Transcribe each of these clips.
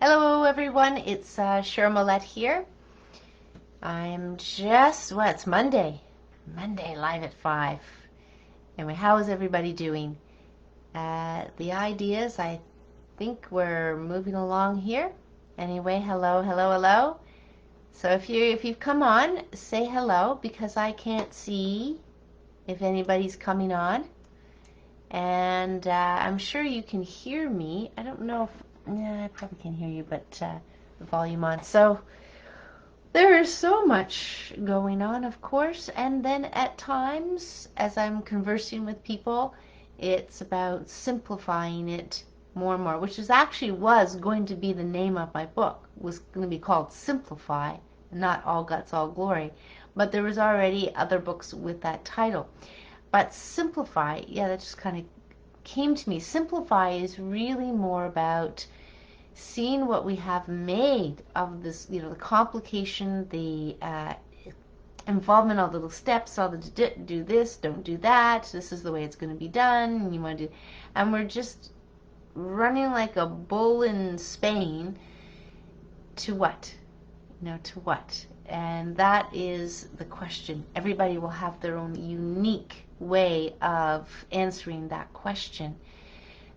Hello everyone, it's Cheryl Millett here. I'm just, it's Monday. Monday live at 5. Anyway, how is everybody doing? The ideas, I think we're moving along here. Anyway, hello, hello, hello. So if you've come on, say hello because I can't see if anybody's coming on. And I'm sure you can hear me. I don't know if, I probably can hear you, but the volume on. So there is so much going on, of course, and then at times, as I'm conversing with people, it's about simplifying it more and more, which was going to be the name of my book, was going to be called Simplify, not All Guts, All Glory, but there was already other books with that title. But Simplify, yeah, that just kind of came to me. Simplify is really more about seeing what we have made of this, the complication, the involvement, all the little steps, all the do this, don't do that, this is the way it's going to be done, and you want to do, and we're just running like a bull in Spain to what? To what? And that is the question. Everybody will have their own unique way of answering that question.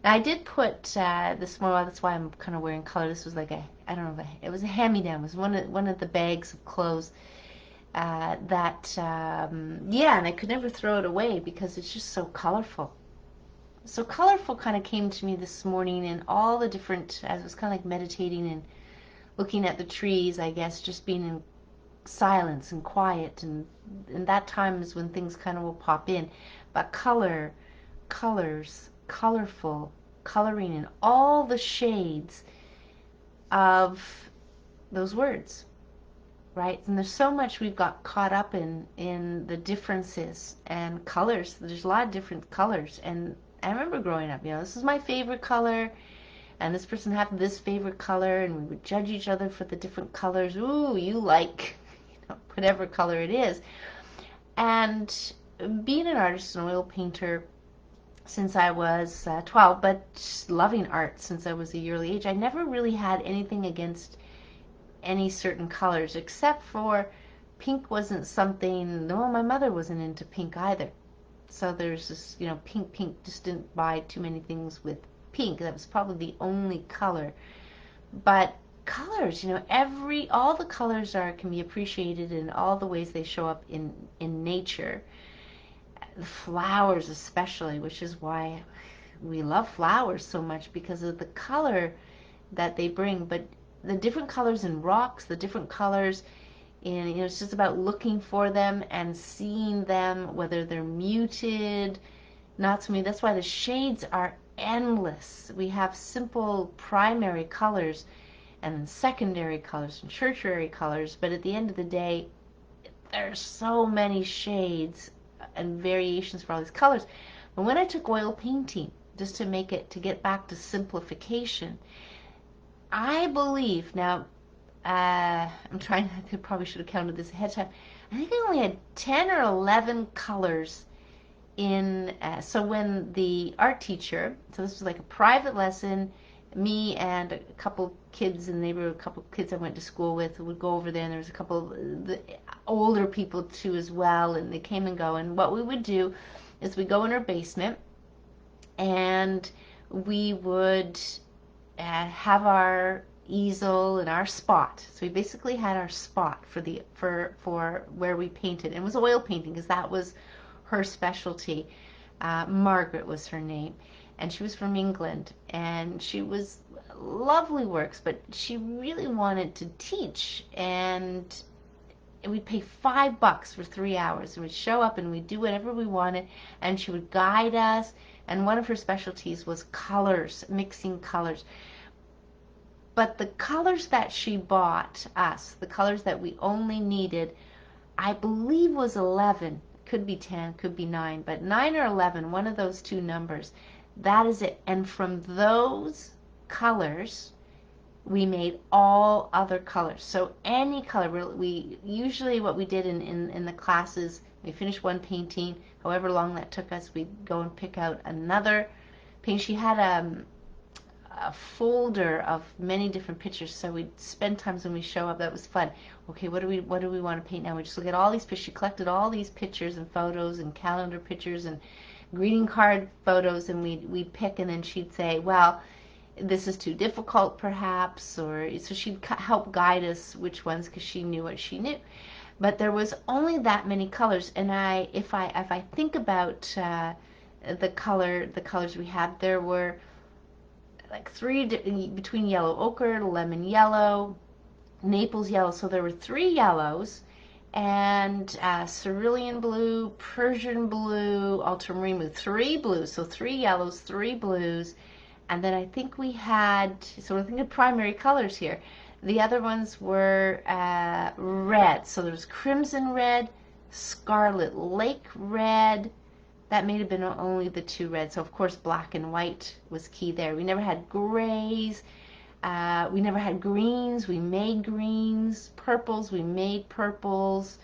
Now, I did put this more. That's why I'm kind of wearing color. This was like I don't know, it was a hand-me-down. It was one of the bags of clothes yeah, and I could never throw it away because it's just so colorful. So colorful kind of came to me this morning, and all the different, as I was kind of like meditating and looking at the trees, I guess, just being in silence and quiet, and that time is when things kind of will pop in. But colors, colorful, coloring in all the shades of those words, right? And there's so much we've got caught up in the differences and colors. There's a lot of different colors, and I remember growing up, this is my favorite color, and this person had this favorite color, and we would judge each other for the different colors. Ooh, you like whatever color it is. And being an artist, an oil painter, since I was 12, but loving art since I was a yearly age, I never really had anything against any certain colors, except for pink wasn't something, no, my mother wasn't into pink either. So there's this, pink, just didn't buy too many things with pink. That was probably the only color. But colors, all the colors can be appreciated in all the ways they show up in nature. The flowers especially, which is why we love flowers so much, because of the color that they bring. But the different colors in rocks, the different colors in, it's just about looking for them and seeing them, whether they're muted, not so many. That's why the shades are endless. We have simple primary colors and secondary colors and tertiary colors, but at the end of the day, there's so many shades and variations for all these colors. But when I took oil painting, just to get back to simplification, I believe, now, I'm trying, probably should have counted this ahead of time. I think I only had 10 or 11 colors in, so when the art teacher, so this was like a private lesson, me and a couple kids in the neighborhood, a couple kids I went to school with, would go over there, and there was a couple of the older people too as well, and they came and go. And what we would do is we go in our basement, and we would have our easel and our spot. So we basically had our spot for where we painted. And it was oil painting because that was her specialty. Margaret was her name, and she was from England, and she was lovely works, but she really wanted to teach, and we'd pay $5 for 3 hours, and we'd show up and we'd do whatever we wanted, and she would guide us. And one of her specialties was colors, mixing colors. But the colors that she bought us, the colors that we only needed, I believe was 11. Could be 10, could be 9, but 9 or 11, one of those two numbers. That is it. And from those colors, we made all other colors. So any color, we usually, what we did in the classes, we finished one painting, however long that took us, we'd go and pick out another paint. She had a folder of many different pictures. So we'd spend times when we show up. That was fun. Okay, what do we want to paint now? We just look at all these pictures. She collected all these pictures and photos and calendar pictures and greeting card photos, and we'd pick, and then she'd say, well, this is too difficult perhaps, or so she'd help guide us which ones, because she knew what she knew. But there was only that many colors, and if I think about the colors we had, there were like three between yellow ochre, lemon yellow, Naples yellow. So there were three yellows, and cerulean blue, Persian blue, ultramarine blue, three blues. So three yellows, three blues, and then I think we had, so we're thinking primary colors here. The other ones were red. So there was crimson red, scarlet lake red. That may have been only the two reds. So of course black and white was key there. We never had grays. We never had greens. We made greens. Purples. We made purples.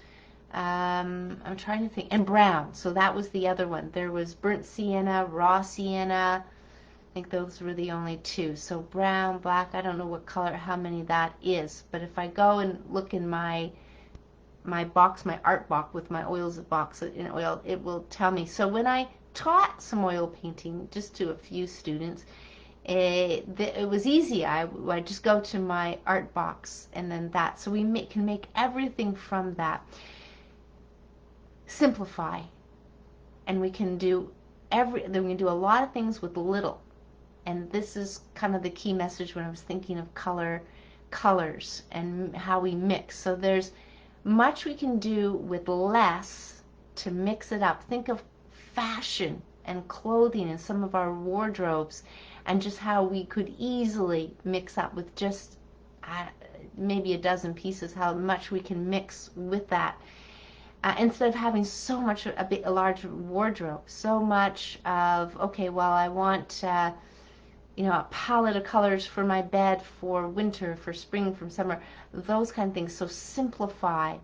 I'm trying to think. And brown. So that was the other one. There was burnt sienna, raw sienna. I think those were the only two. So brown, black. I don't know what color, how many that is. But if I go and look in my box, my art box with my oils box in oil, it will tell me. So when I taught some oil painting just to a few students, it was easy. I just go to my art box and then that. So we can make everything from that. Simplify, and we can do we can do a lot of things with little. And this is kind of the key message when I was thinking of colors and how we mix. So there's much we can do with less to mix it up. Think of fashion and clothing and some of our wardrobes, and just how we could easily mix up with just maybe a dozen pieces, how much we can mix with that. Instead of having so much, a large wardrobe, so much of, okay, well, I want a palette of colors for my bed for winter, for spring, from summer, those kind of things. So simplify,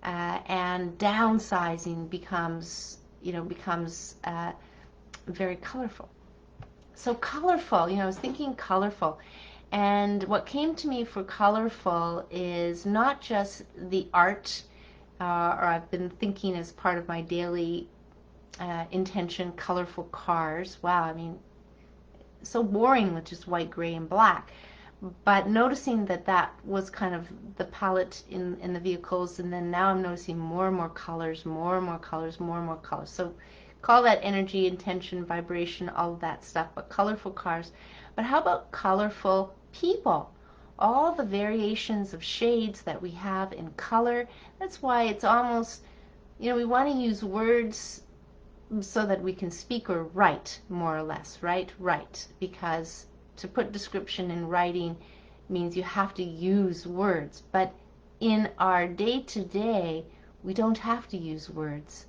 and downsizing becomes very colorful. So colorful, I was thinking colorful, and what came to me for colorful is not just the art, or I've been thinking as part of my daily intention, colorful cars. Wow, I mean, so boring with just white, gray, and black. But noticing that was kind of the palette in the vehicles, and then now I'm noticing more and more colors, more and more colors, more and more colors. So call that energy, intention, vibration, all of that stuff, but colorful cars. But how about colorful people? All the variations of shades that we have in color. That's why it's almost, we want to use words so that we can speak or write, more or less, right? Write, because to put description in writing means you have to use words. But in our day-to-day, we don't have to use words.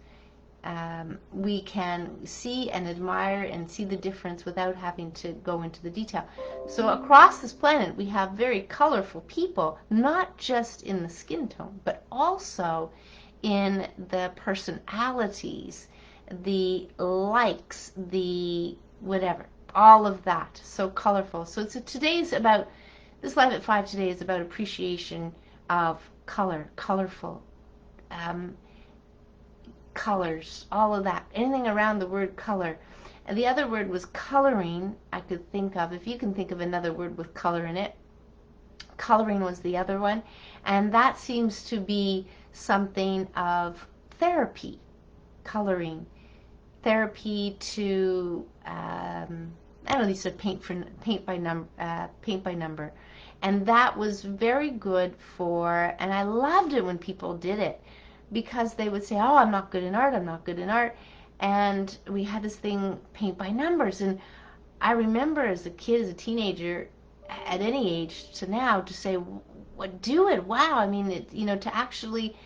We can see and admire and see the difference without having to go into the detail. So across this planet, we have very colorful people, not just in the skin tone, but also in the personalities, the likes, the whatever, all of that. So colorful. So today's about, this Live at 5 today is about appreciation of color, colorful, colors, all of that, anything around the word color. And the other word was coloring. I could think of, if you can think of another word with color in it, coloring was the other one. And that seems to be something of therapy, coloring. Therapy to, I don't know, these are paint by number. And that was very good for, and I loved it when people did it, because they would say, oh, I'm not good in art, I'm not good in art. And we had this thing, paint by numbers. And I remember as a kid, as a teenager, at any age to now, to say, what, do it, wow. I mean, to actually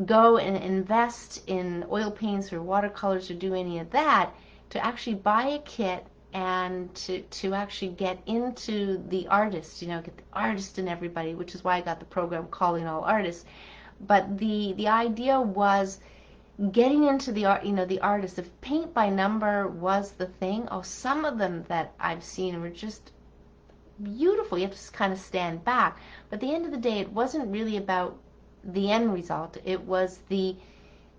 go and invest in oil paints or watercolors or do any of that, to actually buy a kit and to actually get into the artist, get the artist in everybody, which is why I got the program Calling All Artists. But the idea was getting into the art, the artist. If paint by number was the thing, some of them that I've seen were just beautiful. You have to just kind of stand back. But at the end of the day, it wasn't really about the end result. It was the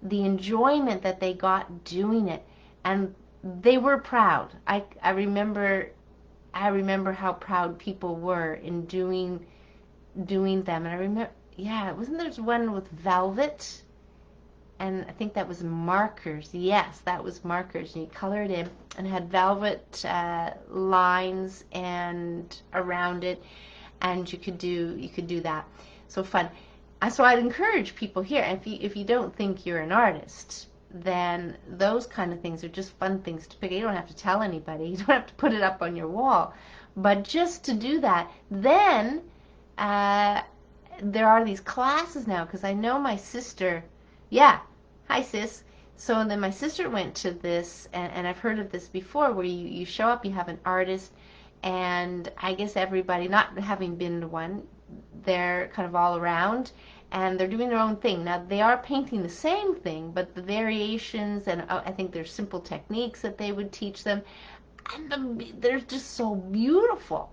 enjoyment that they got doing it, and they were proud. I remember how proud people were in doing them. And I remember, yeah, wasn't there one with velvet? And I think that was markers. Yes, that was markers. And you colored in and had velvet lines and around it, and you could do that. So fun. So I'd encourage people here. If you don't think you're an artist, then those kind of things are just fun things to pick. You don't have to tell anybody. You don't have to put it up on your wall. But just to do that, then there are these classes now, because I know my sister, yeah, hi sis. So then my sister went to this, and I've heard of this before, where you show up, you have an artist, and I guess everybody, not having been to one, they're kind of all around, and they're doing their own thing. Now, they are painting the same thing, but the variations, and I think there's simple techniques that they would teach them, and they're just so beautiful.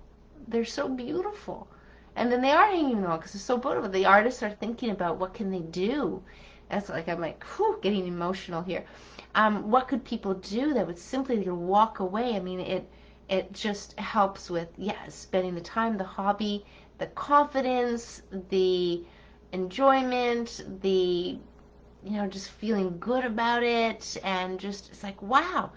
They're so beautiful. And then they are hanging on because they're so beautiful. The artists are thinking about what can they do. That's like, I'm like, whew, getting emotional here. What could people do that would simply, they could walk away? I mean, it just helps with, yeah, spending the time, the hobby, the confidence, the enjoyment, the, just feeling good about it, and just, it's like, wow.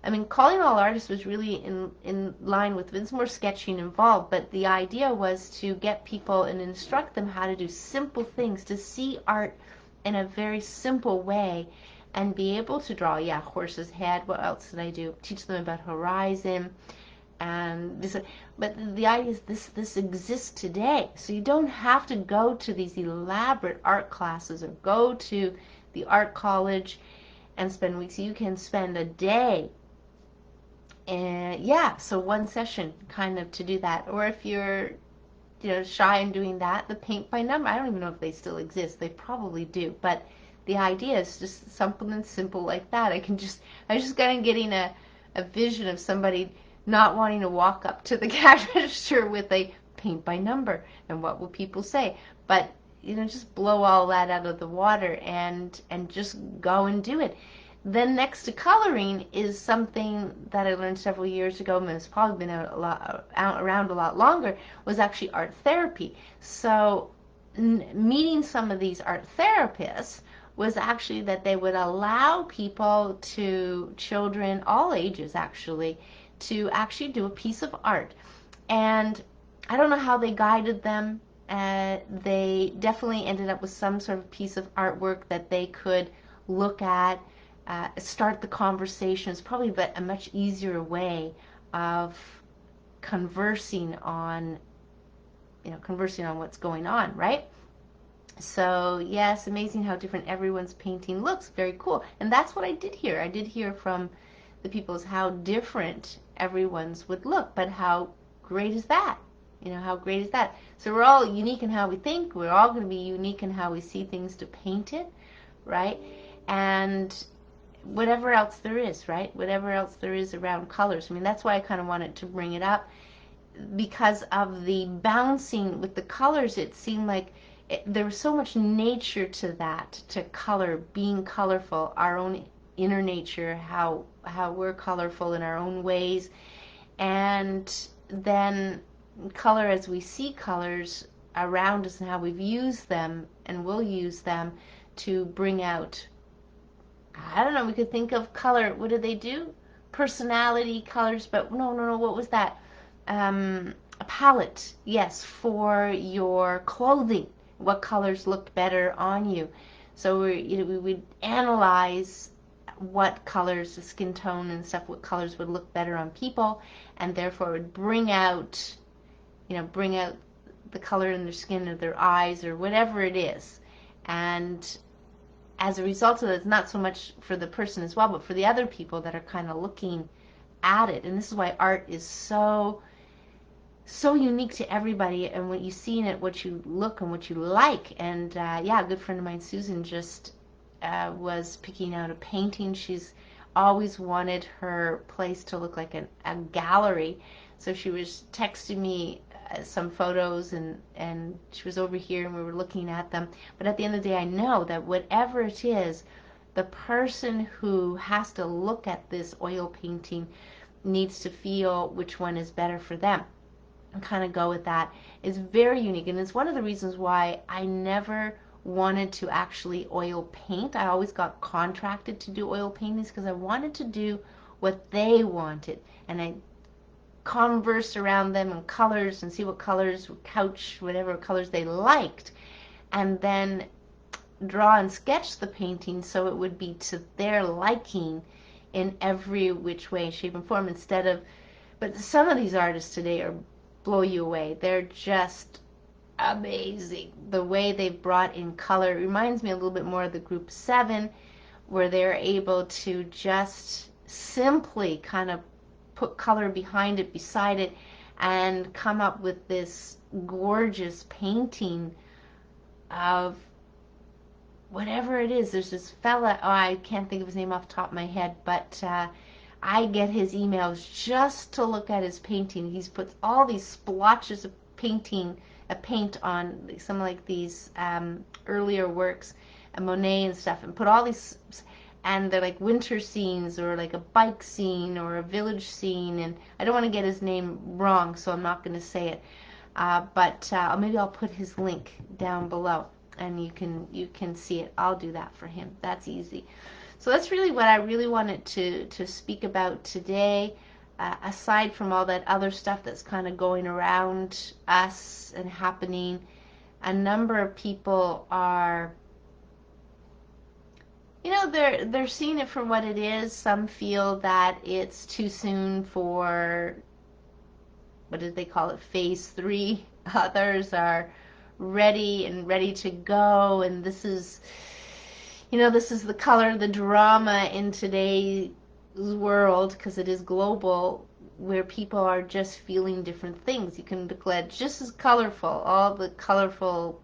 I mean, calling all artists was really in line with, it's more sketching involved, but the idea was to get people and instruct them how to do simple things, to see art in a very simple way, and be able to draw, yeah, horse's head. What else did I do? Teach them about horizon, and this. But the idea is this exists today, so you don't have to go to these elaborate art classes or go to the art college and spend weeks. You can spend a day. And yeah, so one session kind of to do that. Or if you're, shy in doing that, the paint by number. I don't even know if they still exist. They probably do. But the idea is just something simple like that. I was just kind of getting a vision of somebody not wanting to walk up to the cash register with a paint by number. And what will people say? But, just blow all that out of the water and just go and do it. Then next to coloring is something that I learned several years ago, and it's probably been around a lot longer, was actually art therapy. So meeting some of these art therapists was actually that they would allow people, to children, all ages actually, to actually do a piece of art. And I don't know how they guided them. They definitely ended up with some sort of piece of artwork that they could look at, start the conversation. It's probably a much easier way of conversing on what's going on, right? So yes, amazing how different everyone's painting looks. Very cool. And that's what I did hear. I did hear from the people is how different everyone's would look, but how great is that? How great is that? So we're all unique in how we think. We're all going to be unique in how we see things to paint it, right? And whatever else there is, right? Whatever else there is around colors. I mean, that's why I kind of wanted to bring it up, because of the bouncing with the colors. It seemed like there was so much nature to that, to color, being colorful, our own inner nature, how we're colorful in our own ways, and then color as we see colors around us and how we've used them and will use them to bring out, I don't know, we could think of color. What do they do? Personality colors, but no, what was that? A palette, yes, for your clothing. What colors looked better on you? So we would analyze what colors, the skin tone and stuff, what colors would look better on people, and therefore would bring out the color in their skin or their eyes or whatever it is. And as a result of it, it's not so much for the person as well, but for the other people that are kind of looking at it. And this is why art is so unique to everybody, and what you see in it, what you look and what you like. And yeah, a good friend of mine, Susan, just was picking out a painting. She's always wanted her place to look like a gallery. So she was texting me some photos, and she was over here and we were looking at them. But at the end of the day, I know that whatever it is, the person who has to look at this oil painting needs to feel which one is better for them and kind of go with that. It's very unique, and it's one of the reasons why I never wanted to actually oil paint. I always got contracted to do oil paintings because I wanted to do what they wanted, and I converse around them and colors and see what colors, couch, whatever colors they liked, and then draw and sketch the painting so it would be to their liking in every which way, shape, and form, instead of, but some of these artists today are blow you away. They're just amazing. The way they've brought in color reminds me a little bit more of the group 7, where they're able to just simply kind of put color behind it, beside it, and come up with this gorgeous painting of whatever it is. There's this fella, oh, I can't think of his name off the top of my head, but I get his emails just to look at his painting. He's put all these splotches of paint on some like these earlier works, Monet and stuff, and put all these, and they're like winter scenes or like a bike scene or a village scene, and I don't want to get his name wrong, so I'm not going to say it, but maybe I'll put his link down below and you can see it. I'll do that for him. That's easy. So that's really what I really wanted to speak about today. Aside from all that other stuff that's kind of going around us and happening, a number of people are, you know, they're seeing it for what it is. Some feel that it's too soon for, what did they call it, phase 3. Others are ready to go, and this is, you know, this is the color, the drama in today's world, because it is global, where people are just feeling different things. You can declare just as colorful, all the colorful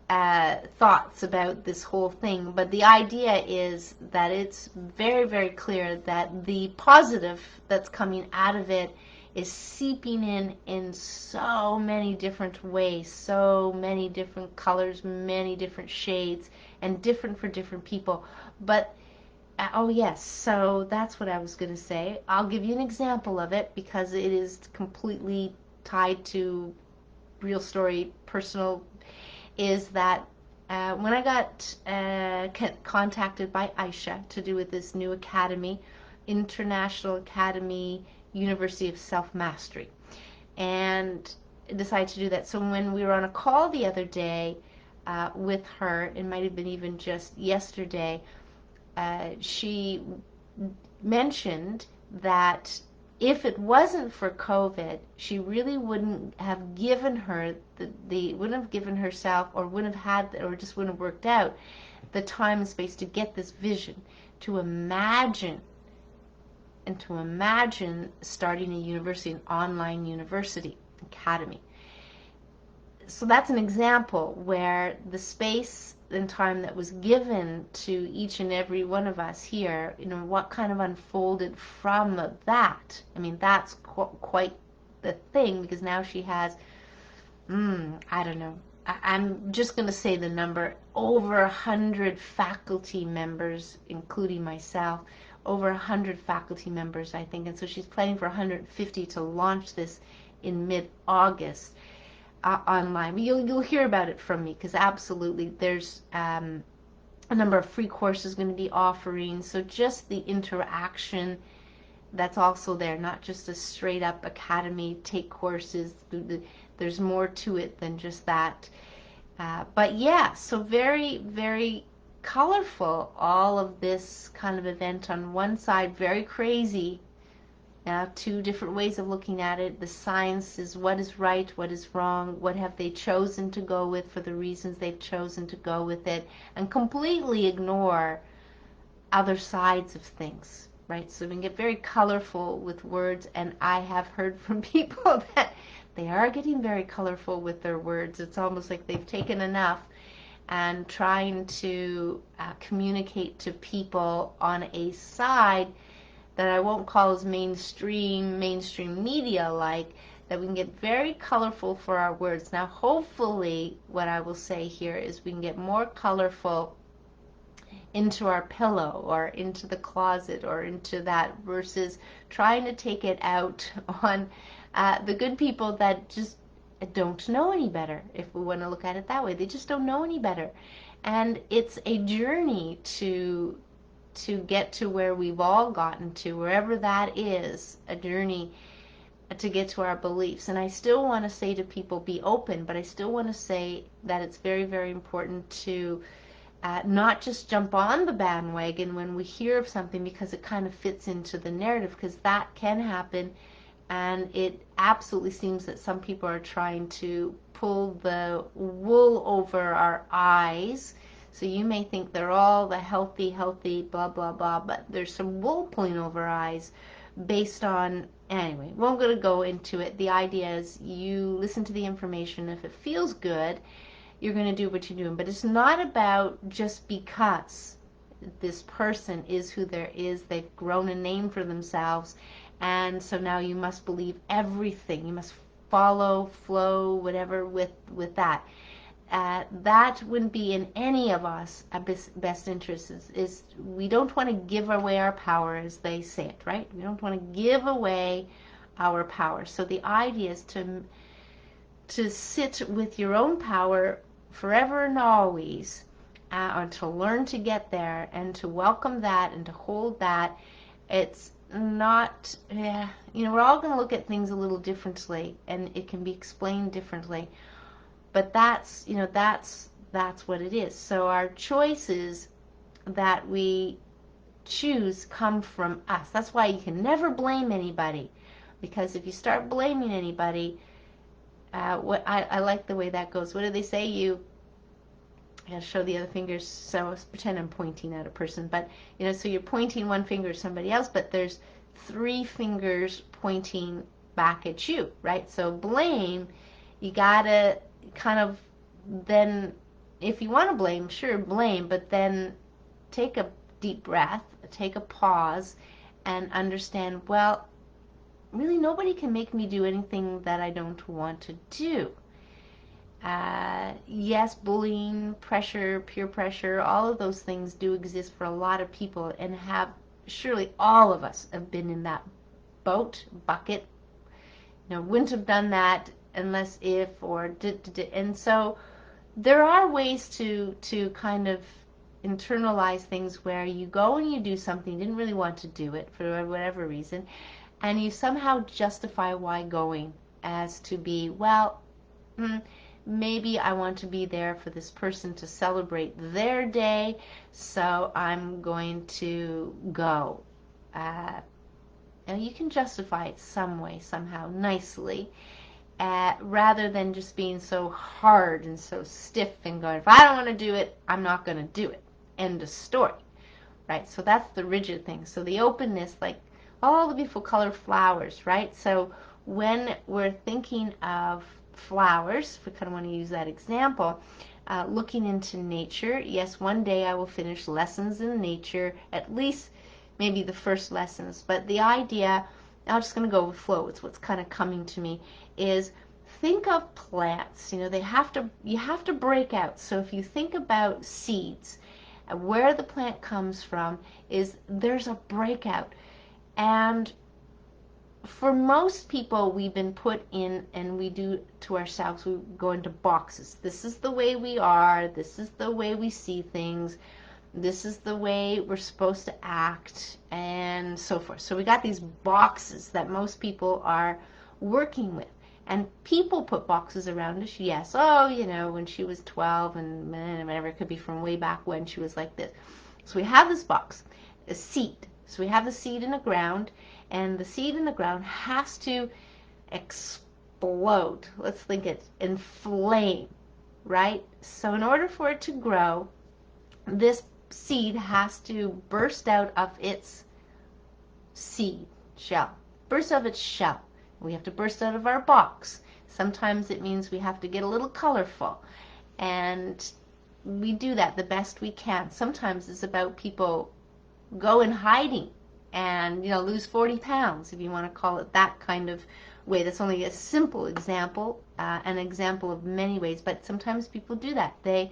thoughts about this whole thing, but the idea is that it's very, very clear that the positive that's coming out of it is seeping in so many different ways, so many different colors, many different shades, and different for different people. But oh yes, so that's what I was going to say. I'll give you an example of it because it is completely tied to real story, personal, is that when I got contacted by Aisha to do with this new academy, International Academy University of Self-Mastery, and decided to do that. So when we were on a call the other day with her, it might have been even just yesterday, she mentioned that if it wasn't for COVID, she really wouldn't have given her wouldn't have given herself, or wouldn't have had, or just wouldn't have worked out the time and space to get this vision, to imagine starting a university, an online university academy. So that's an example where the space and time that was given to each and every one of us here, you know, what kind of unfolded from that. I mean, that's quite the thing, because now she has, I don't know, I'm just going to say the number, over 100 faculty members, including myself, over 100 faculty members, I think, and so she's planning for 150 to launch this in mid-August. Online. You'll hear about it from me, because absolutely there's a number of free courses going to be offering. So just the interaction that's also there, not just a straight up academy, take courses. There's more to it than just that. But yeah, so very, very colorful, all of this kind of event. On one side, very crazy. Two different ways of looking at it. The science is what is right, what is wrong, what have they chosen to go with for the reasons they've chosen to go with it, and completely ignore other sides of things, right? So we can get very colorful with words, and I have heard from people that they are getting very colorful with their words. It's almost like they've taken enough and trying to communicate to people on a side that I won't call as mainstream media like, that we can get very colorful for our words. Now, hopefully, what I will say here is we can get more colorful into our pillow or into the closet or into that, versus trying to take it out on the good people that just don't know any better, if we want to look at it that way. They just don't know any better. And it's a journey to get to where we've all gotten to, wherever that is, a journey to get to our beliefs. And I still want to say to people, be open, but I still want to say that it's very, very important to not just jump on the bandwagon when we hear of something because it kind of fits into the narrative, because that can happen. And it absolutely seems that some people are trying to pull the wool over our eyes. So you may think they're all the healthy, blah, blah, blah, but there's some wool pulling over our eyes based on, anyway, we're not going to go into it. The idea is you listen to the information. If it feels good, you're going to do what you're doing. But it's not about just because this person is who there is, they've grown a name for themselves, and so now you must believe everything. You must follow, flow, whatever with that. That wouldn't be in any of us best interest. Is we don't want to give away our power, as they say it, right? We don't want to give away our power. So the idea is to sit with your own power forever and always, or to learn to get there and to welcome that and to hold that. It's not, we're all going to look at things a little differently, and it can be explained differently. But that's what it is. So our choices that we choose come from us. That's why you can never blame anybody, because if you start blaming anybody, what I like the way that goes. What do they say? I gotta show the other fingers, so let's pretend I'm pointing at a person, but so you're pointing one finger at somebody else, but there's 3 fingers pointing back at you, right? So blame, you gotta kind of, then if you want to blame, sure, blame, but then take a deep breath, take a pause, and understand, well, really nobody can make me do anything that I don't want to do. Yes, bullying, pressure, peer pressure, all of those things do exist for a lot of people, and surely all of us have been in that bucket. Wouldn't have done that unless if, or did. And so there are ways to kind of internalize things where you go and you do something, you didn't really want to do it for whatever reason, and you somehow justify why going, as to be, well, maybe I want to be there for this person to celebrate their day, so I'm going to go. And you can justify it some way, somehow, nicely, rather than just being so hard and so stiff and going, if I don't want to do it, I'm not going to do it. End of story. Right? So that's the rigid thing. So the openness, like all the beautiful colored flowers, right? So when we're thinking of flowers, if we kind of want to use that example, looking into nature, yes, one day I will finish lessons in nature, at least maybe the first lessons, but the idea, I'm just going to go with flow, it's what's kind of coming to me, is think of plants. You have to break out. So if you think about seeds, where the plant comes from is there's a breakout. And for most people, we've been put in, and we do to ourselves, we go into boxes. This is the way we are, this is the way we see things, this is the way we're supposed to act, and so forth. So we got these boxes that most people are working with. And people put boxes around us, yes. Oh, when she was 12 and whatever, it could be from way back when she was like this. So we have this box, a seed. So we have the seed in the ground, and the seed in the ground has to explode. Let's think it, inflame, right? So in order for it to grow, this seed has to burst out of its seed shell, burst out of its shell. We have to burst out of our box. Sometimes it means we have to get a little colorful, and we do that the best we can. Sometimes it's about people go in hiding and, you know, lose 40 pounds, if you want to call it that kind of way. That's only a simple example, an example of many ways, but sometimes people do that. They,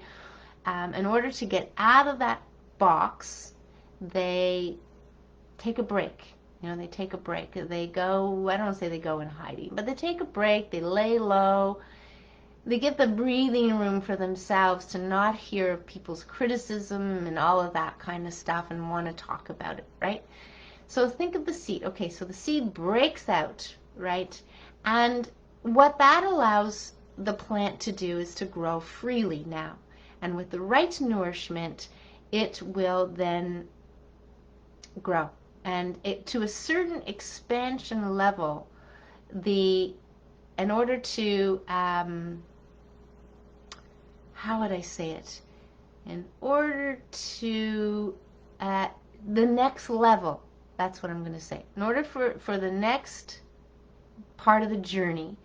in order to get out of that box, they take a break. You know, they take a break. They go, I don't want to say they go in hiding, but they take a break, they lay low, they get the breathing room for themselves to not hear people's criticism and all of that kind of stuff and want to talk about it, right? So think of the seed. Okay, so the seed breaks out, right? And what that allows the plant to do is to grow freely now. And with the right nourishment, it will then grow. And it, to a certain expansion level, in order to, how would I say it? In order to, the next level, that's what I'm going to say. In order for the next part of the journey,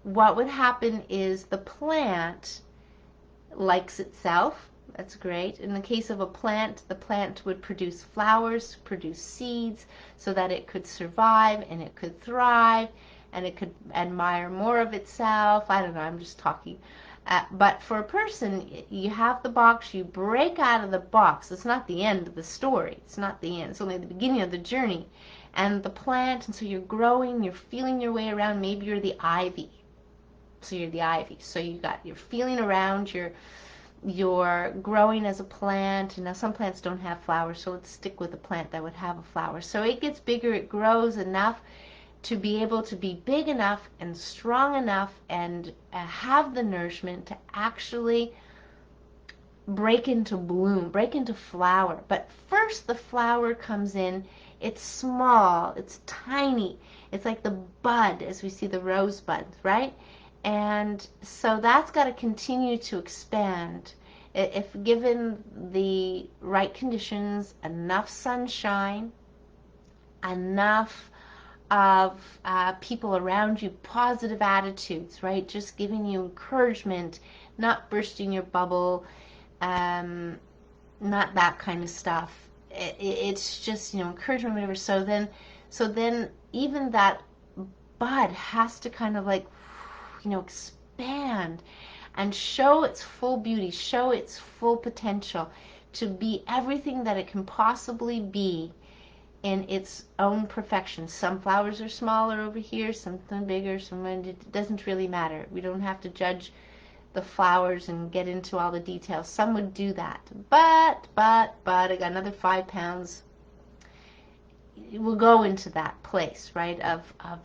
what would happen is the plant likes itself. That's great. In the case of a plant, the plant would produce flowers, produce seeds, so that it could survive and it could thrive and it could admire more of itself. I don't know, I'm just talking. But for a person, you have the box, you break out of the box. It's not the end of the story. It's not the end. It's only the beginning of the journey. And the plant, and so you're growing, you're feeling your way around. Maybe you're the ivy. So you're the ivy. So you're feeling around, you're growing as a plant. And now some plants don't have flowers, so let's stick with a plant that would have a flower. So it gets bigger, it grows enough to be able to be big enough and strong enough and have the nourishment to actually break into bloom, break into flower. But first the flower comes in, it's small, it's tiny, it's like the bud as we see the rose buds, right? And so that's got to continue to expand. If given the right conditions, enough sunshine, enough of people around you, positive attitudes, right? Just giving you encouragement, not bursting your bubble, not that kind of stuff. It's just, you know, encouragement, whatever. So then even that bud has to kind of like, you know, expand and show its full beauty, show its full potential to be everything that it can possibly be in its own perfection. Some flowers are smaller over here, some bigger, some, it doesn't really matter. We don't have to judge the flowers and get into all the details. Some would do that. But I got another 5 pounds. We'll go into that place, right, of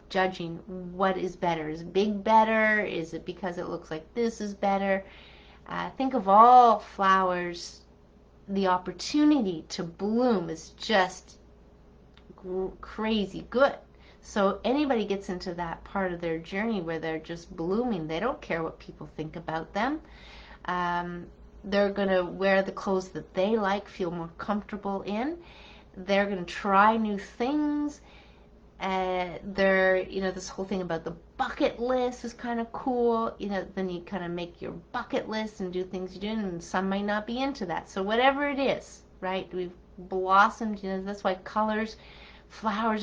judging what is better. Is big better? Is it because it looks like this is better? Think of all flowers, the opportunity to bloom is just crazy good. So anybody gets into that part of their journey where they're just blooming, they don't care what people think about them. They're going to wear the clothes that they like, feel more comfortable in. They're going to try new things. You know, this whole thing about the bucket list is kind of cool. You know, then you kind of make your bucket list and do things you do, and some might not be into that. So whatever it is, right? We've blossomed. You know, that's why flowers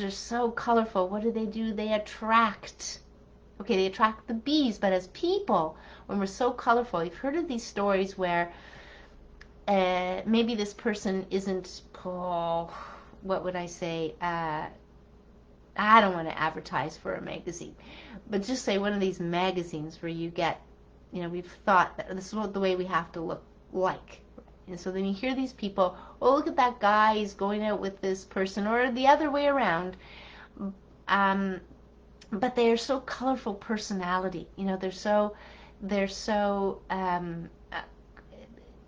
are so colorful. What do? They attract. Okay, they attract the bees, but as people, when we're so colorful, you've heard of these stories where maybe this person isn't, what would I say? I don't want to advertise for a magazine, but just say one of these magazines where you get, you know, we've thought that this is the way we have to look like. And so then you hear these people, oh, look at that guy, he's going out with this person, or the other way around. But they are so colorful personality. You know, they're so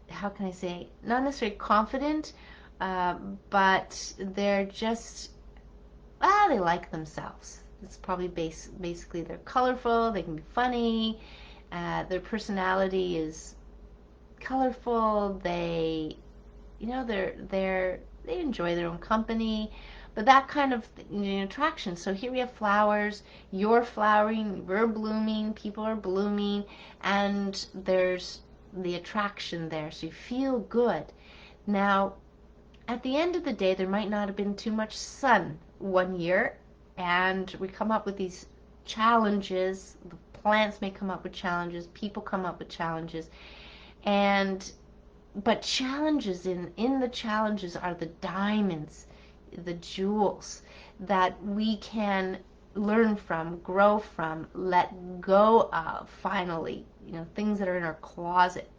how can I say, not necessarily confident, but they're just, they like themselves. It's probably basically they're colorful, they can be funny, their personality is colorful, they, you know, they enjoy their own company, but that kind of, you know, attraction. So here we have flowers, you're flowering, we're blooming, people are blooming, and there's the attraction there, so you feel good. Now, at the end of the day, there might not have been too much sun one year, and we come up with these challenges. The plants may come up with challenges, people come up with challenges, and but challenges in the challenges are the diamonds, the jewels that we can learn from, grow from, let go of, finally, things that are in our closet.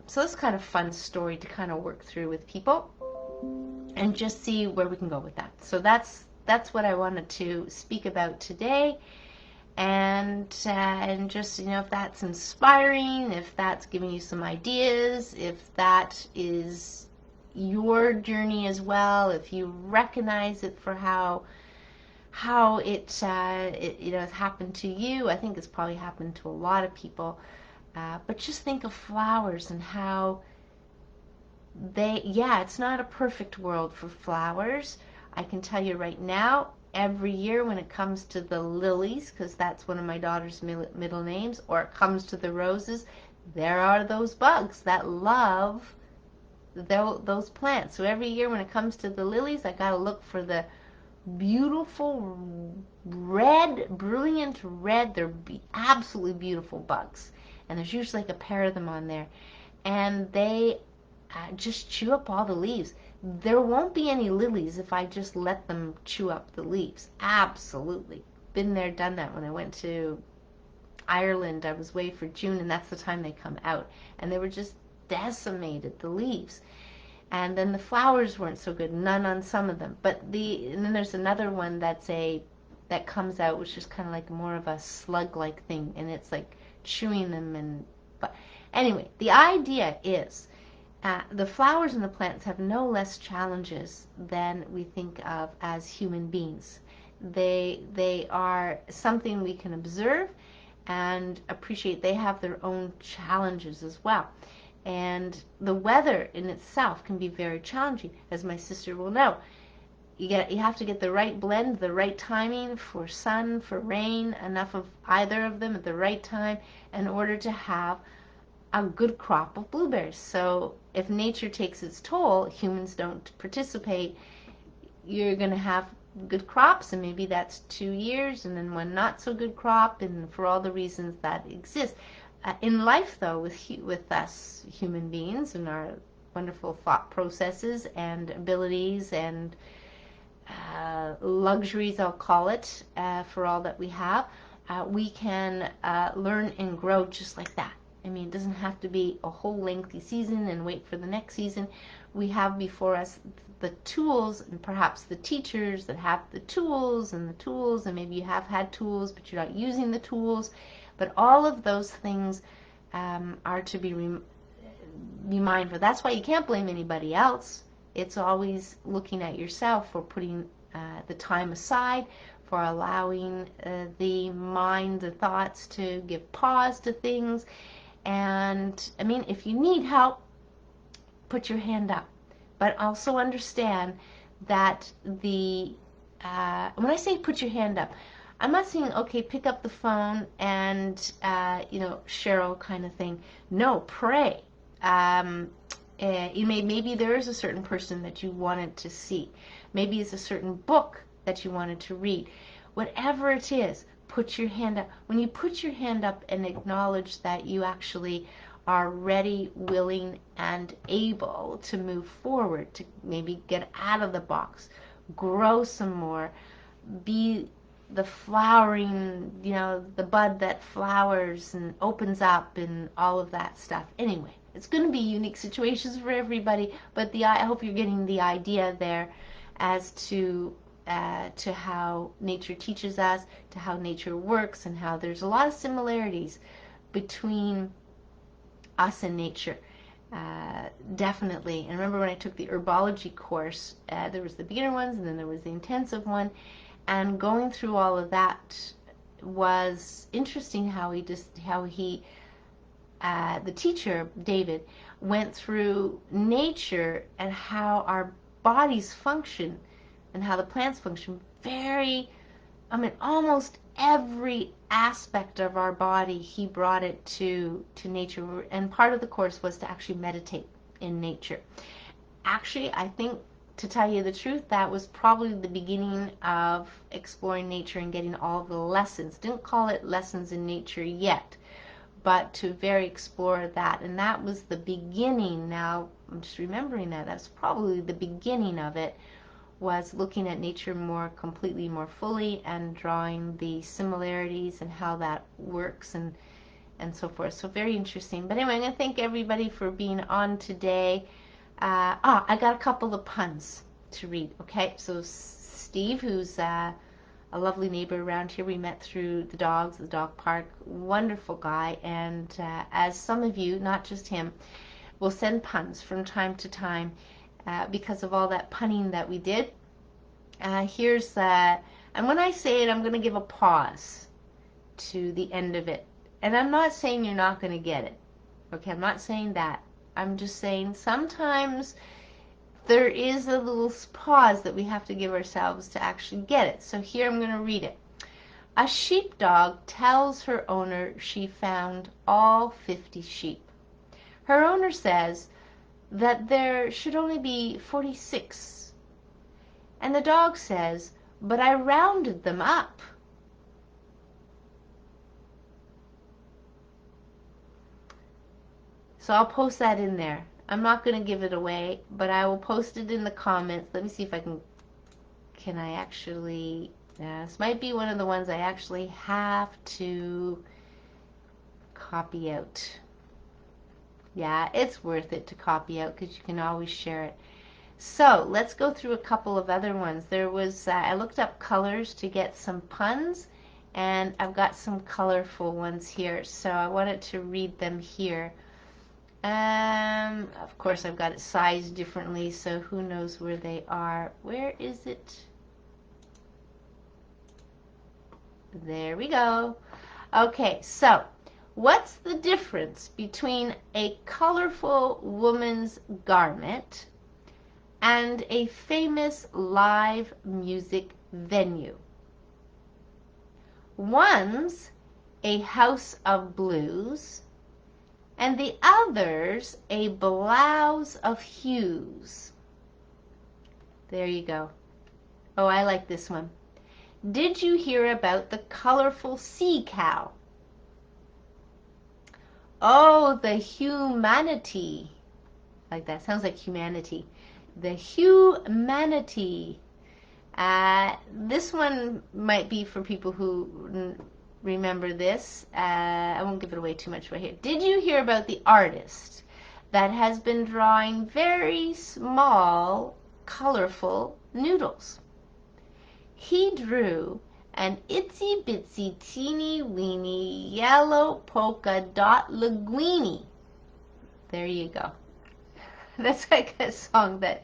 So it's kind of fun story to kind of work through with people and just see where we can go with that. So that's what I wanted to speak about today. And just, if that's inspiring, if that's giving you some ideas, if that is your journey as well, if you recognize it for how it has happened to you. I think it's probably happened to a lot of people. But just think of flowers and how it's not a perfect world for flowers. I can tell you right now, every year when it comes to the lilies, because that's one of my daughter's middle names, or it comes to the roses, there are those bugs that love those plants. So every year when it comes to the lilies, I got to look for the beautiful red, brilliant red. They're absolutely beautiful bugs. And there's usually like a pair of them on there. And they just chew up all the leaves. There won't be any lilies if I just let them chew up the leaves. Absolutely. Been there, done that. When I went to Ireland, I was away for June, and that's the time they come out. And they were just decimated, the leaves. And then the flowers weren't so good, none on some of them. And then there's another one that comes out, which is kind of like more of a slug-like thing, and it's like chewing them. But anyway, the idea is the flowers and the plants have no less challenges than we think of as human beings. They are something we can observe and appreciate. They have their own challenges as well. And the weather in itself can be very challenging, as my sister will know. You have to get the right blend, the right timing for sun, for rain, enough of either of them at the right time in order to have a good crop of blueberries. So if nature takes its toll, humans don't participate, you're going to have good crops, and maybe that's 2 years, and then one not so good crop, and for all the reasons that exist. In life, though, with us human beings and our wonderful thought processes and abilities and luxuries, I'll call it, for all that we have, we can learn and grow just like that. I mean, it doesn't have to be a whole lengthy season and wait for the next season. We have before us the tools, and perhaps the teachers that have the tools, and maybe you have had tools, but you're not using the tools. But all of those things are to be mindful. That's why you can't blame anybody else. It's always looking at yourself for putting the time aside, for allowing the mind, the thoughts to give pause to things. And I mean, if you need help, put your hand up. But also understand that when I say put your hand up, I'm not saying, okay, pick up the phone and, Cheryl kind of thing. No, pray. Maybe there is a certain person that you wanted to see. Maybe it's a certain book that you wanted to read. Whatever it is, put your hand up. When you put your hand up and acknowledge that you actually are ready, willing, and able to move forward, to maybe get out of the box, grow some more, be the flowering, the bud that flowers and opens up and all of that stuff. Anyway, it's going to be unique situations for everybody, but I hope you're getting the idea there as to how nature teaches us, to how nature works, and how there's a lot of similarities between us and nature. Definitely. And remember when I took the herbology course, there was the beginner ones, and then there was the intensive one. And going through all of that was interesting. The teacher, David, went through nature and how our bodies function and how the plants function. Almost every aspect of our body, he brought it to nature. And part of the course was to actually meditate in nature. actually, I think, to tell you the truth, that was probably the beginning of exploring nature and getting all the lessons. Didn't call it lessons in nature yet, but to very explore that. And that was the beginning. Now, I'm just remembering that. That's probably the beginning of it, was looking at nature more completely, more fully, and drawing the similarities and how that works and so forth. So very interesting. But anyway, I'm going to thank everybody for being on today. I got a couple of puns to read. Okay, so Steve, who's a lovely neighbor around here, we met through the dogs, the dog park, wonderful guy, and as some of you, not just him, will send puns from time to time because of all that punning that we did. Here's, and when I say it, I'm going to give a pause to the end of it. And I'm not saying you're not going to get it. Okay, I'm not saying that. I'm just saying sometimes there is a little pause that we have to give ourselves to actually get it. So here I'm going to read it. A sheepdog tells her owner she found all 50 sheep. Her owner says that there should only be 46. And the dog says, but I rounded them up. So I'll post that in there. I'm not going to give it away, but I will post it in the comments. Let me see if I can I actually, this might be one of the ones I actually have to copy out. Yeah, it's worth it to copy out because you can always share it. So let's go through a couple of other ones. There was, I looked up colors to get some puns, and I've got some colorful ones here. So I wanted to read them here. Of course, I've got it sized differently, so who knows where they are. Where is it? There we go. Okay, so what's the difference between a colorful woman's garment and a famous live music venue? One's a house of blues, and the other's a blouse of hues. There you go. Oh, I like this one. Did you hear about the colorful sea cow? Oh, the humanity. Like that. Sounds like humanity. The humanity. This one might be for people who remember this. I won't give it away too much right here. Did you hear about the artist that has been drawing very small, colorful noodles? He drew an itsy bitsy teeny weeny yellow polka dot linguine. There you go. That's like a song that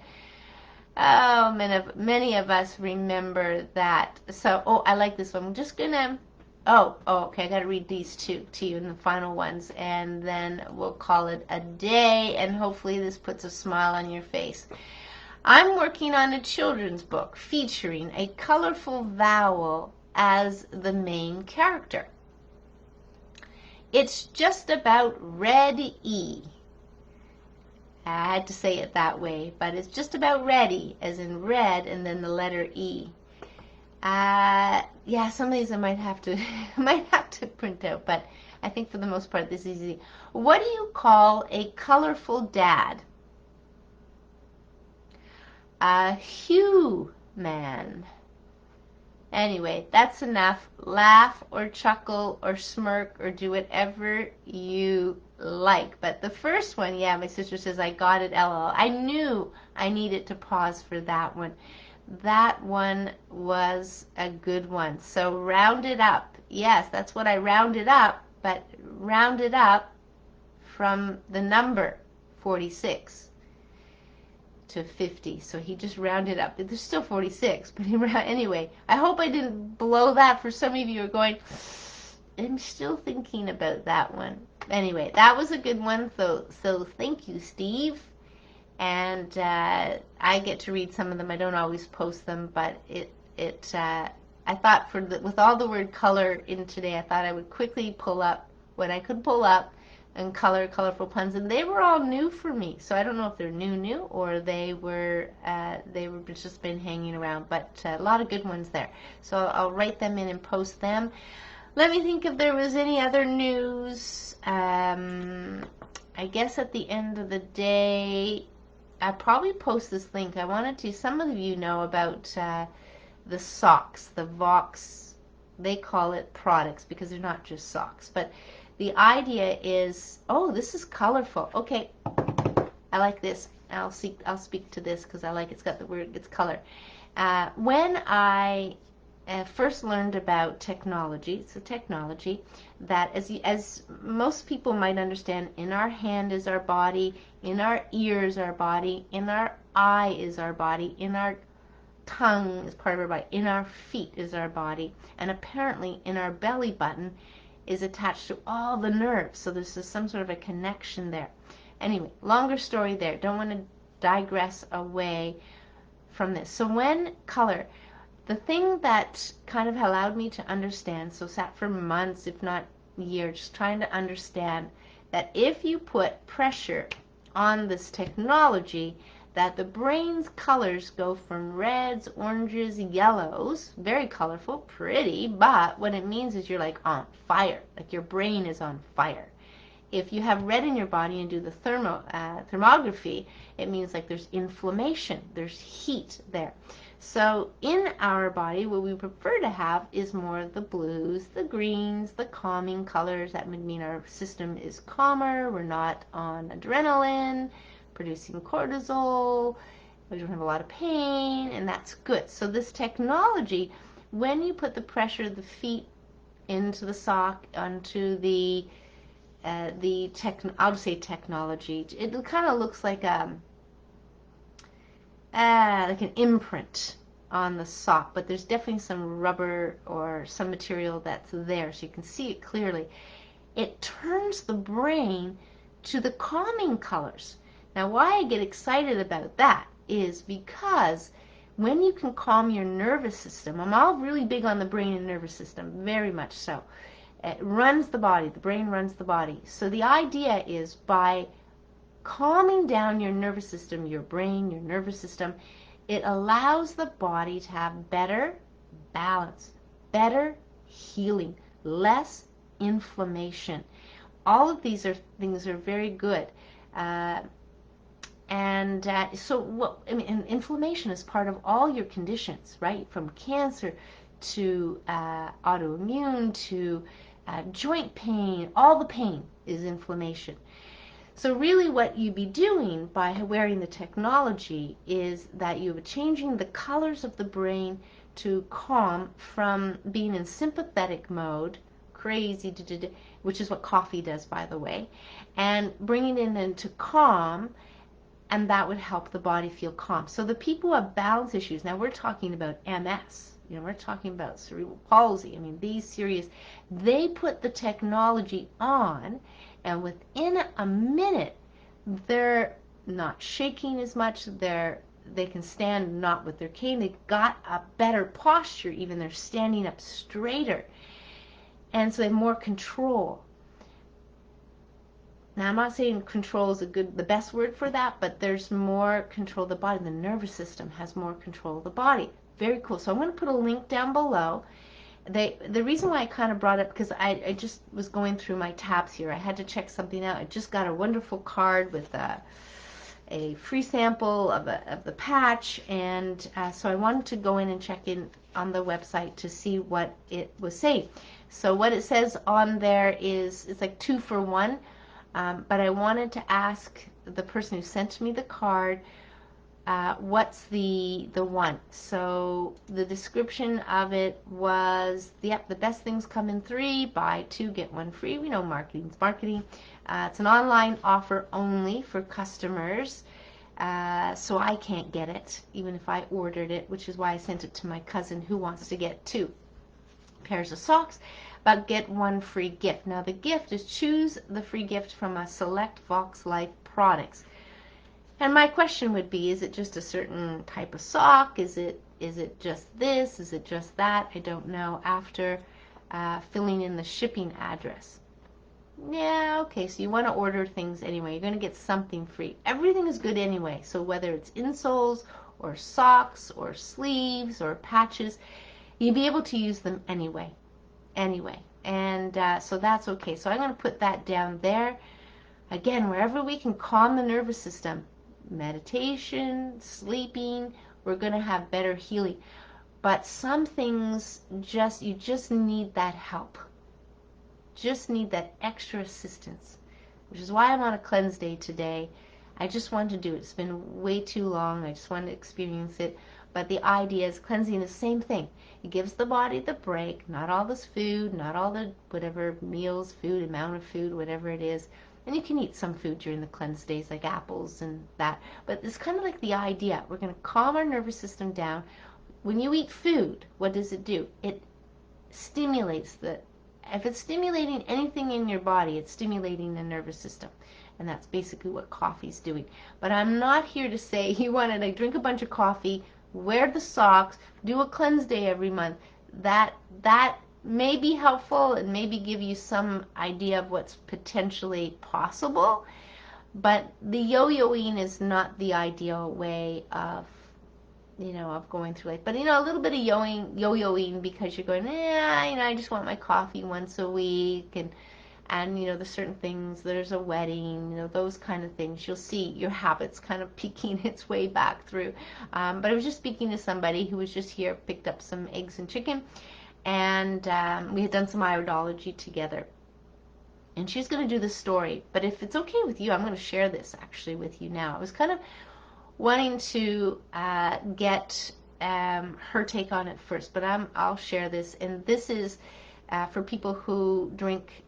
many of us remember that. So, oh, I like this one. I'm just gonna, okay, I gotta read these two to you in the final ones, and then we'll call it a day, and hopefully this puts a smile on your face. I'm working on a children's book featuring a colorful vowel as the main character. It's just about red E. I had to say it that way, but it's just about ready, as in red, and then the letter E. Yeah, some of these I might have to print out, but I think for the most part this is easy. What do you call a colorful dad? A hue man. Anyway, that's enough. Laugh or chuckle or smirk or do whatever you like. But the first one, yeah, my sister says, I got it, LOL. I knew I needed to pause for that one. That one was a good one. So round it up. Yes, that's what I rounded up, but round it up from the number 46 to 50. So he just rounded up. There's still 46, but anyway, I hope I didn't blow that for some of you who are going, I'm still thinking about that one. Anyway, that was a good one. So thank you, Steve. And I get to read some of them. I don't always post them, but I thought with all the word color in today, I thought I would quickly pull up what I could pull up and colorful puns, and they were all new for me. So I don't know if they're new or they were just been hanging around, but a lot of good ones there. So I'll write them in and post them. Let me think if there was any other news. I guess at the end of the day, I probably post this link. I wanted to. Some of you know about the socks, the Vox. They call it products because they're not just socks, but the idea is, oh, this is colorful. Okay, I like this. I'll speak to this because I like it's got the word, it's color. When I first learned about technology, it's a technology that, as most people might understand, in our hand is our body, in our ear is our body, in our eye is our body, in our tongue is part of our body, in our feet is our body, and apparently in our belly button is attached to all the nerves. So this is some sort of a connection there. Anyway, longer story there. Don't want to digress away from this. So when color, the thing that kind of allowed me to understand, so sat for months, if not years, just trying to understand that if you put pressure on this technology, that the brain's colors go from reds, oranges, yellows, very colorful, pretty, but what it means is you're like on fire, like your brain is on fire. If you have red in your body and do the thermography, it means like there's inflammation, there's heat there. So in our body, what we prefer to have is more of the blues, the greens, the calming colors. That would mean our system is calmer, we're not on adrenaline, producing cortisol, we don't have a lot of pain, and that's good. So this technology, when you put the pressure of the feet into the sock, onto the I'll just say technology, it kind of looks like an imprint on the sock, but there's definitely some rubber or some material that's there, so you can see it clearly. It turns the brain to the calming colors. Now, why I get excited about that is because when you can calm your nervous system, I'm all really big on the brain and nervous system, very much so. It runs the body, the brain runs the body. So the idea is by calming down your nervous system, your brain, your nervous system, it allows the body to have better balance, better healing, less inflammation. All of these things are very good. So what I mean, and inflammation is part of all your conditions, right? From cancer to autoimmune to joint pain. All the pain is inflammation. So really what you'd be doing by wearing the technology is that you're changing the colors of the brain to calm from being in sympathetic mode, crazy, which is what coffee does, by the way, and bringing it into calm, and that would help the body feel calm. So the people who have balance issues, now we're talking about MS, we're talking about cerebral palsy, I mean, these serious, they put the technology on, and within a minute, they're not shaking as much, they can stand not with their cane, they've got a better posture even, they're standing up straighter, and so they have more control. Now, I'm not saying control is the best word for that, but there's more control of the body. The nervous system has more control of the body. Very cool. So I'm going to put a link down below. The reason why I kind of brought it, because I just was going through my tabs here. I had to check something out. I just got a wonderful card with a free sample of the patch, and so I wanted to go in and check in on the website to see what it was saying. So what it says on there is, it's like 2 for 1. But I wanted to ask the person who sent me the card, what's the one? So the description of it was, yep, the best things come in 3, buy 2, get 1 free. We know marketing's marketing. It's an online offer only for customers, so I can't get it, even if I ordered it, which is why I sent it to my cousin who wants to get 2 pairs of socks, but get 1 free gift. Now the gift is, choose the free gift from a select Vox Life products. And my question would be, is it just a certain type of sock? Is it just this? Is it just that? I don't know, after filling in the shipping address. Yeah, okay, so you want to order things anyway. You're going to get something free. Everything is good anyway. So whether it's insoles or socks or sleeves or patches, you'll be able to use them anyway. And so that's okay. So I'm going to put that down there. Again, wherever we can calm the nervous system, meditation, sleeping, we're going to have better healing. But some things you just need that help. Just need that extra assistance, which is why I'm on a cleanse day today. I just want to do it. It's been way too long. I just want to experience it. But the idea is cleansing the same thing. It gives the body the break, not all this food, not all the whatever meals, food, amount of food, whatever it is. And you can eat some food during the cleanse days, like apples and that. But it's kind of like the idea. We're going to calm our nervous system down. When you eat food, what does it do? It stimulates if it's stimulating anything in your body, it's stimulating the nervous system. And that's basically what coffee's doing. But I'm not here to say you want to drink a bunch of coffee, wear the socks, do a cleanse day every month. That may be helpful and maybe give you some idea of what's potentially possible. But the yo-yoing is not the ideal way of of going through life. But, a little bit of yo-yoing because you're going, I just want my coffee once a week. And there's certain things, there's a wedding, those kind of things. You'll see your habits kind of peeking its way back through. But I was just speaking to somebody who was just here, picked up some eggs and chicken. And we had done some iridology together. And she's going to do this story. But if it's okay with you, I'm going to share this actually with you now. I was kind of wanting to get her take on it first, but I'll share this. And this is for people who drink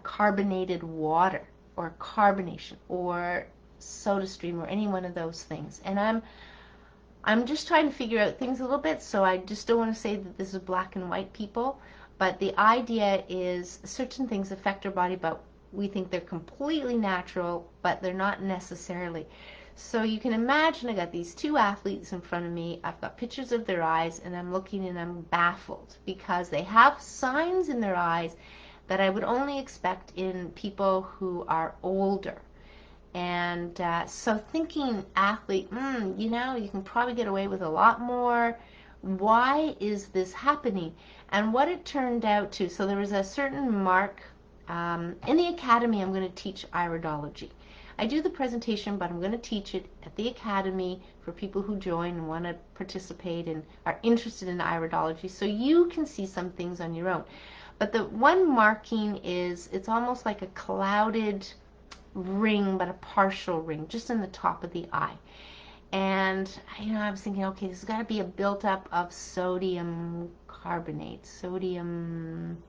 carbonated water or carbonation or soda stream or any one of those things. And I'm just trying to figure out things a little bit, so I just don't want to say that this is black and white, people. But the idea is certain things affect our body, but we think they're completely natural, but they're not necessarily. So you can imagine I got these two athletes in front of me. I've got pictures of their eyes, and I'm looking and I'm baffled because they have signs in their eyes that I would only expect in people who are older. And so thinking athlete, you can probably get away with a lot more. Why is this happening? And what it turned out to, so there was a certain mark in the academy. I'm going to teach iridology. I do the presentation, but I'm going to teach it at the academy for people who join and want to participate and are interested in iridology, so you can see some things on your own. But the one marking is, it's almost like a clouded ring, but a partial ring, just in the top of the eye. And, I was thinking, okay, this has got to be a built-up of sodium carbonate, sodium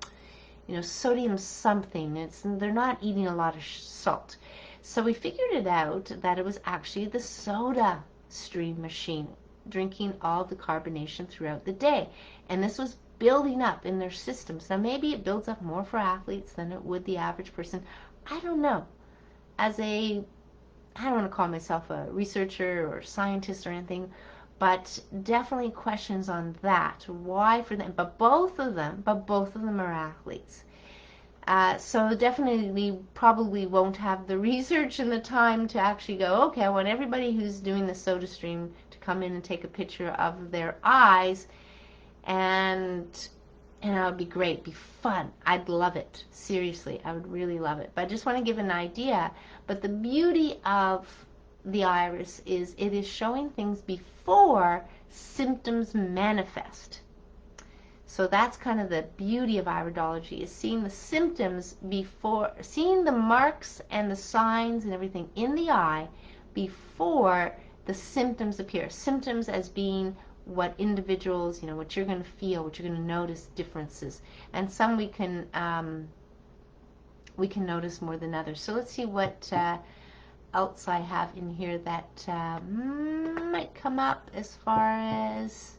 something. They're not eating a lot of salt. So we figured it out that it was actually the soda stream machine drinking all the carbonation throughout the day. And this was building up in their systems. Now maybe it builds up more for athletes than it would the average person. I don't know. I don't want to call myself a researcher or scientist or anything, but definitely questions on that. Why for them? But both of them are athletes. So definitely probably won't have the research and the time to actually go, okay, I want everybody who's doing the soda stream to come in and take a picture of their eyes, and it would be great, it'd be fun. I'd love it. Seriously, I would really love it. But I just want to give an idea. But the beauty of the iris is it is showing things before symptoms manifest. So that's kind of the beauty of iridology, is seeing the symptoms before, seeing the marks and the signs and everything in the eye before the symptoms appear. Symptoms as being what individuals, what you're going to feel, what you're going to notice differences. And some we can notice more than others. So let's see what else I have in here that might come up as far as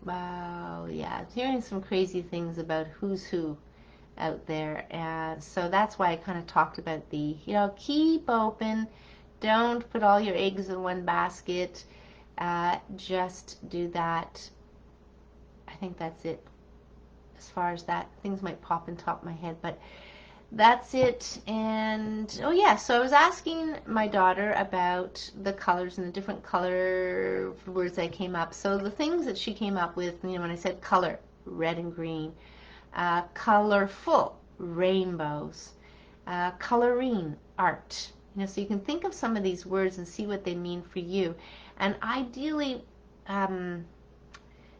wow, yeah, hearing some crazy things about who's who out there. So that's why I kind of talked about the, keep open. Don't put all your eggs in one basket. Just do that. I think that's it. as far as that. Things might pop in top of my head, but that's it. And oh yeah, so I was asking my daughter about the colors and the different color words that came up. So the things that she came up with, you know, when I said color, red and green, colorful, rainbows, colorine, art. You know, so you can think of some of these words and see what they mean for you. And ideally,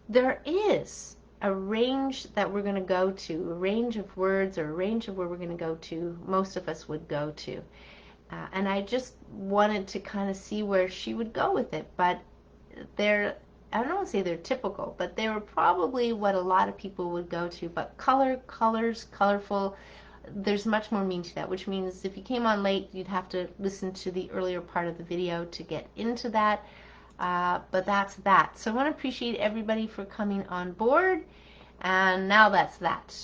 there is a range that we're going to go to, a range of words or a range of where we're going to go to, most of us would go to. And I just wanted to kind of see where she would go with it. But they're, I don't want to say they're typical, but they were probably what a lot of people would go to. But color, colors, colorful, there's much more meaning to that, which means if you came on late, you'd have to listen to the earlier part of the video to get into that. But that's that. So I want to appreciate everybody for coming on board. And now that's that.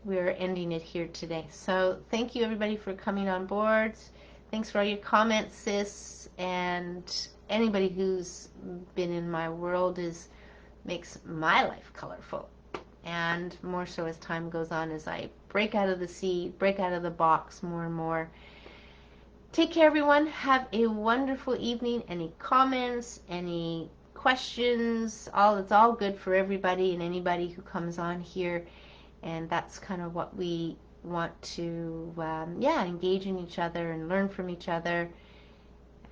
We're ending it here today. So thank you everybody for coming on board. Thanks for all your comments, sis. And anybody who's been in my world makes my life colorful. And more so as time goes on, as I break out of the seed, break out of the box more and more. Take care, everyone. Have a wonderful evening. Any comments, any questions, it's all good for everybody and anybody who comes on here. And that's kind of what we want to, engage in each other and learn from each other.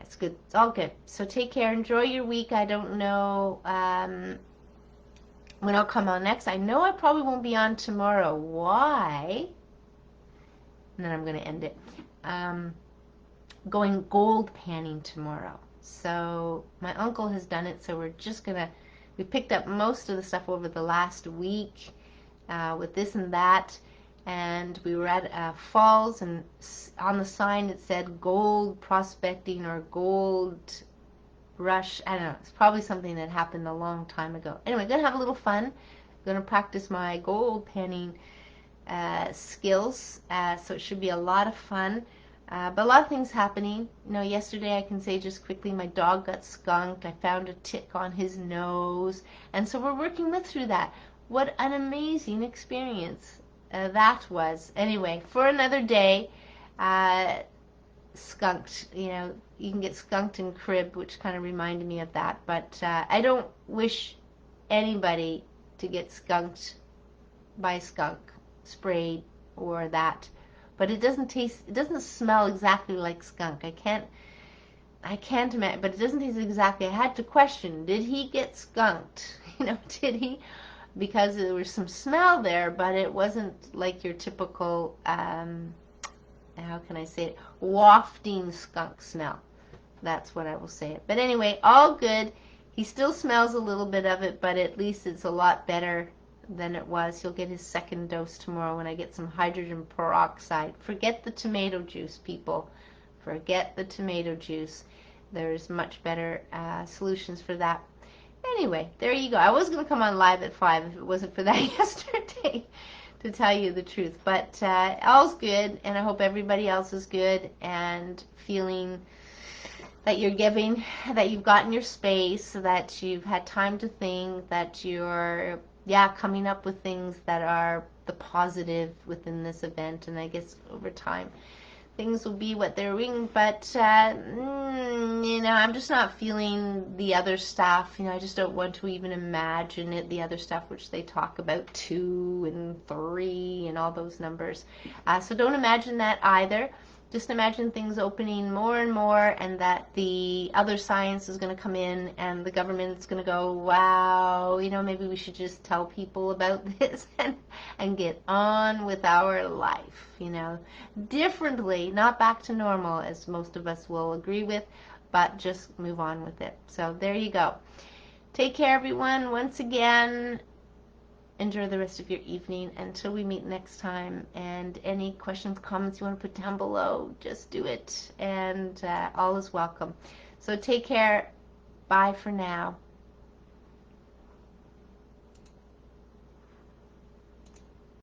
It's good. It's all good. So take care. Enjoy your week. I don't know when I'll come on next. I know I probably won't be on tomorrow. Why? And then I'm going to end it. Going gold panning tomorrow. So my uncle has done it, so we picked up most of the stuff over the last week with this and that, and we were at Falls, and on the sign it said gold prospecting or gold rush. I don't know, it's probably something that happened a long time ago. Anyway, gonna have a little fun, gonna practice my gold panning skills, so it should be a lot of fun. But a lot of things happening. You know, yesterday I can say just quickly, my dog got skunked. I found a tick on his nose. And so we're working through that. What an amazing experience that was. Anyway, for another day, skunked. You know, you can get skunked in crib, which kind of reminded me of that. But I don't wish anybody to get skunked by a skunk, sprayed, or that. But it doesn't smell exactly like skunk. I can't imagine, but it doesn't taste exactly. I had to question, did he get skunked? You know, did he? Because there was some smell there, but it wasn't like your typical, how can I say it, wafting skunk smell. That's what I will say it. But anyway, all good. He still smells a little bit of it, but at least it's a lot better than it was. He'll get his second dose tomorrow when I get some hydrogen peroxide. Forget the tomato juice, people. Forget the tomato juice. There's much better solutions for that. Anyway, there you go. I was going to come on live at 5 if it wasn't for that yesterday, to tell you the truth. But all's good, and I hope everybody else is good and feeling that you're giving, that you've gotten your space, that you've had time to think, that you're coming up with things that are the positive within this event. And I guess over time things will be what they're being, but you know, I'm just not feeling the other stuff. You know, I just don't want to even imagine it, the other stuff which they talk about, 2 and 3 and all those numbers. So don't imagine that either. Just imagine things opening more and more, and that the other science is going to come in, and the government's going to go, wow, you know, maybe we should just tell people about this and get on with our life, you know, differently, not back to normal, as most of us will agree with, but just move on with it. So there you go. Take care, everyone. Once again, enjoy the rest of your evening until we meet next time. And any questions, comments you want to put down below, just do it. And all is welcome. So take care. Bye for now.